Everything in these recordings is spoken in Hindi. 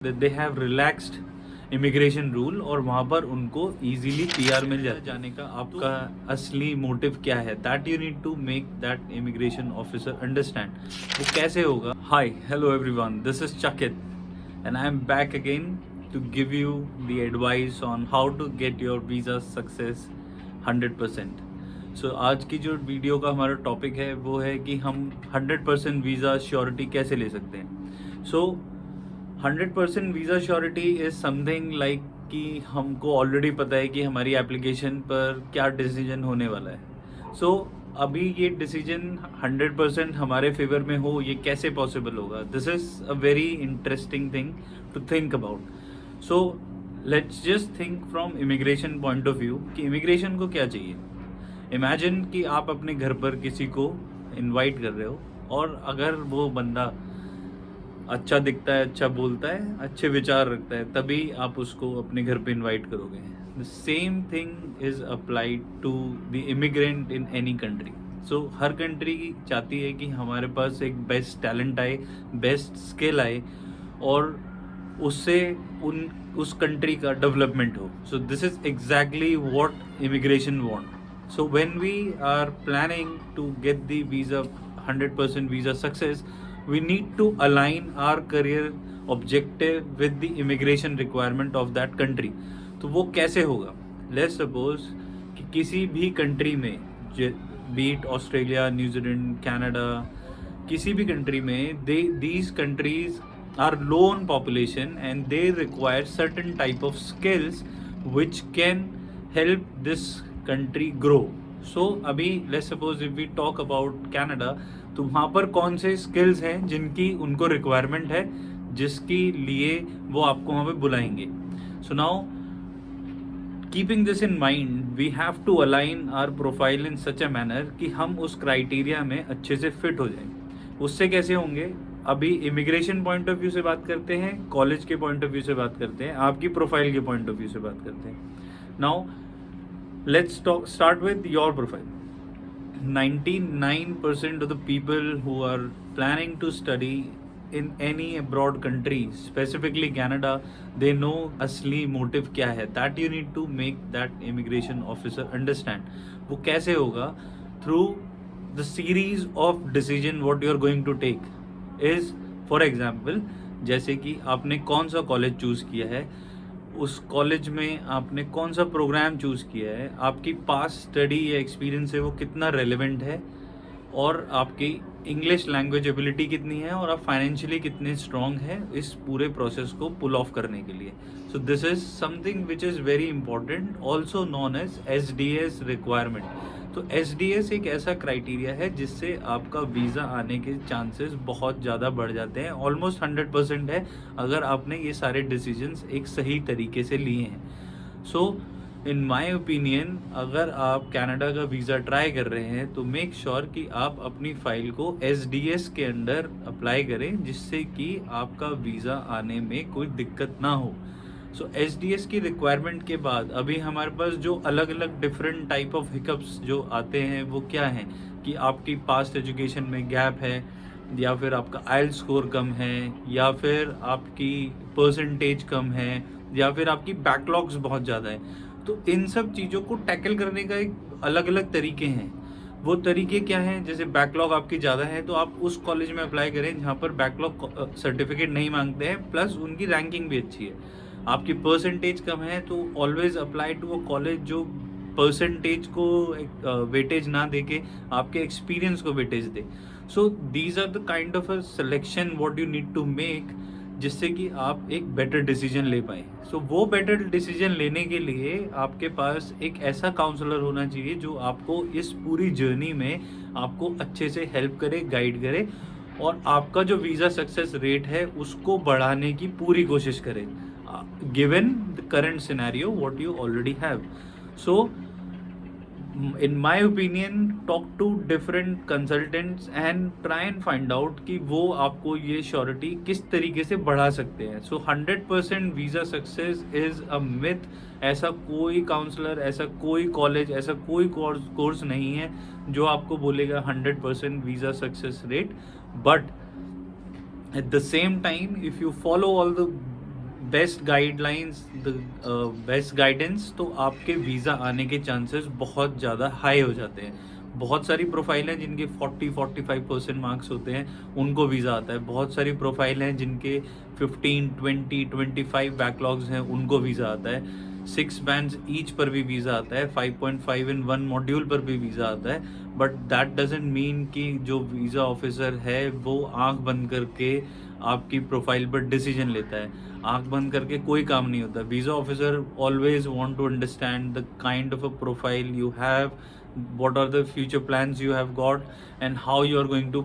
They have relaxed immigration rule और वहाँ पर उनको इजीली पीआर मिल जाने का आपका असली मोटिव क्या है, that you need to make that immigration officer understand. वो कैसे होगा? Hi, hello everyone, this is Chakit and I am back again to give you the advice on how to get your visa success 100%। So आज की जो वीडियो का हमारा टॉपिक है वो है कि हम 100% वीज़ा श्योरिटी कैसे ले सकते हैं। सो 100% visa surety is something like कि हमको ऑलरेडी पता है कि हमारी एप्लीकेशन पर क्या डिसीजन होने वाला है। सो अभी ये डिसीजन 100% हमारे फेवर में हो, ये कैसे पॉसिबल होगा? This is a very interesting thing to think about. So let's just think from immigration point of view कि इमिग्रेशन को क्या चाहिए। इमेजिन कि आप अपने घर पर किसी को इनवाइट कर रहे हो और अगर वो बंदा अच्छा दिखता है, अच्छा बोलता है, अच्छे विचार रखता है, तभी आप उसको अपने घर पे इनवाइट करोगे। The same thing is applied to the immigrant in any country. So हर कंट्री चाहती है कि हमारे पास एक बेस्ट टैलेंट आए, बेस्ट स्किल आए और उससे उस कंट्री का डेवलपमेंट हो। So this is exactly what immigration want. So when we are planning to get the visa 100% visa success, we need to align our career objective with the immigration requirement of that country। तो वो कैसे होगा? Let's suppose कि किसी भी कंट्री में, बीट ऑस्ट्रेलिया, न्यूजीलैंड, कनाडा, किसी भी कंट्री में these countries are low on population and they require certain type of skills which can help this country grow। So अभी let's suppose if we talk about Canada, तो वहाँ पर कौन से स्किल्स हैं जिनकी उनको रिक्वायरमेंट है, जिसके लिए वो आपको वहाँ पे बुलाएंगे। So now keeping this in mind, we have to align our profile in such a manner कि हम उस क्राइटेरिया में अच्छे से फिट हो जाएं। उससे कैसे होंगे? अभी इमिग्रेशन पॉइंट ऑफ व्यू से बात करते हैं, कॉलेज के पॉइंट ऑफ व्यू से बात करते हैं, आपकी प्रोफाइल के पॉइंट ऑफ व्यू से बात करते हैं। Now let's start with your profile। 99% of the people who are planning to study in any abroad country, specifically Canada, they know असली motive क्या है, that you need to make that immigration officer understand। वो कैसे होगा? Through the series of decision what you are going to take is, for example, जैसे कि आपने कौन सा कॉलेज चूज़ किया है, उस कॉलेज में आपने कौन सा प्रोग्राम चूज़ किया है, आपकी पास्ट स्टडी या एक्सपीरियंस है वो कितना रेलेवेंट है, और आपकी इंग्लिश लैंग्वेज एबिलिटी कितनी है, और आप फाइनेंशियली कितने स्ट्रॉन्ग है इस पूरे प्रोसेस को पुल ऑफ करने के लिए। So this is something which is very important, also known as SDS requirement. तो एसडीएस एक ऐसा क्राइटेरिया है जिससे आपका वीज़ा आने के चांसेस बहुत ज़्यादा बढ़ जाते हैं, ऑलमोस्ट 100% है अगर आपने ये सारे डिसीजंस एक सही तरीके से लिए हैं। सो इन माई ओपिनियन, अगर आप कनाडा का वीज़ा ट्राई कर रहे हैं तो मेक श्योर कि आप अपनी फ़ाइल को एसडीएस के अंडर अप्लाई करें, जिससे कि आपका वीज़ा आने में कोई दिक्कत ना हो। सो एसडीएस की रिक्वायरमेंट के बाद अभी हमारे पास जो अलग अलग डिफरेंट टाइप ऑफ हिकअप्स जो आते हैं वो क्या हैं कि आपकी पास्ट एजुकेशन में गैप है, या फिर आपका आइल स्कोर कम है, या फिर आपकी परसेंटेज कम है, या फिर आपकी बैकलॉग्स बहुत ज़्यादा है। तो इन सब चीज़ों को टैकल करने का एक अलग अलग तरीके हैं। वो तरीके क्या हैं? जैसे बैकलॉग आपकी ज़्यादा है तो आप उस कॉलेज में अप्लाई करें जहाँ पर बैकलॉग सर्टिफिकेट नहीं मांगते हैं, प्लस उनकी रैंकिंग भी अच्छी है। आपकी परसेंटेज कम है तो always apply to a college जो परसेंटेज को वेटेज ना देके आपके एक्सपीरियंस को वेटेज दे। So these are the kind of a selection what you need to make, जिससे कि आप एक बेटर डिसीजन ले पाएँ। सो वो बेटर डिसीजन लेने के लिए आपके पास एक ऐसा काउंसलर होना चाहिए जो आपको इस पूरी जर्नी में आपको अच्छे से हेल्प करे, गाइड करे, और आपका जो वीज़ा सक्सेस रेट है उसको बढ़ाने की पूरी कोशिश करे, given the current scenario what you already have। So in my opinion, talk to different consultants and try and find out कि वो आपको ये श्योरिटी किस तरीके से बढ़ा सकते हैं। So 100% visa success is a myth. ऐसा कोई काउंसलर, ऐसा कोई कॉलेज, ऐसा कोई कोर्स नहीं है जो आपको बोलेगा 100% visa success rate. But at the same time, if you follow all the best guidelines, the best guidance, तो आपके वीज़ा आने के चांसेस बहुत ज़्यादा हाई हो जाते हैं। बहुत सारी प्रोफाइल हैं जिनके 40-45% मार्क्स होते हैं, उनको वीज़ा आता है। बहुत सारी प्रोफाइल हैं जिनके 15, 20, 25 बैकलॉग्स हैं, उनको वीज़ा आता है। 6 बैंड्स ईच पर भी वीज़ा आता है, 5.5 इन 1 मॉड्यूल पर भी वीज़ा आता है। बट दैट डजंट मीन कि जो वीज़ा ऑफिसर है वो आंख बंद करके आपकी प्रोफाइल पर डिसीजन लेता है। आंख बंद करके कोई काम नहीं होता। Visa officer always want to understand the kind of a profile you have, what are the future plans you have got and how you are going to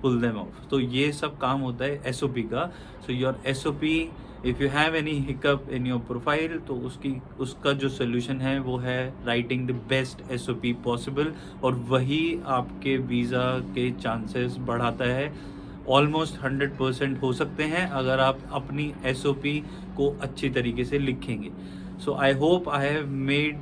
pull them off. तो ये सब काम होता है SOP का. So your SOP, if you have any hiccup in your profile, तो उसका जो solution है वो है writing the best SOP possible, और वही आपके वीज़ा के chances बढ़ाता है। ऑलमोस्ट 100% हो सकते हैं अगर आप अपनी SOP को अच्छी तरीके से लिखेंगे। So I hope I have made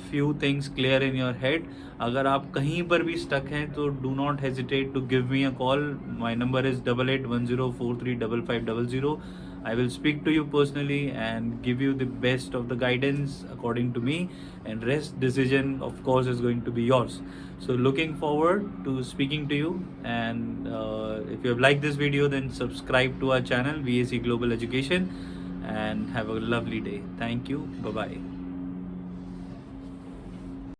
few things clear in your head. अगर आप कहीं पर भी स्टक हैं तो do not hesitate to give me a call. My number is 8810435500। I will speak to you personally and give you the best of the guidance according to me, and rest decision of course is going to be yours. So looking forward to speaking to you, and if you have liked this video, then subscribe to our channel VAC Global Education, and have a lovely day. Thank you. Bye bye.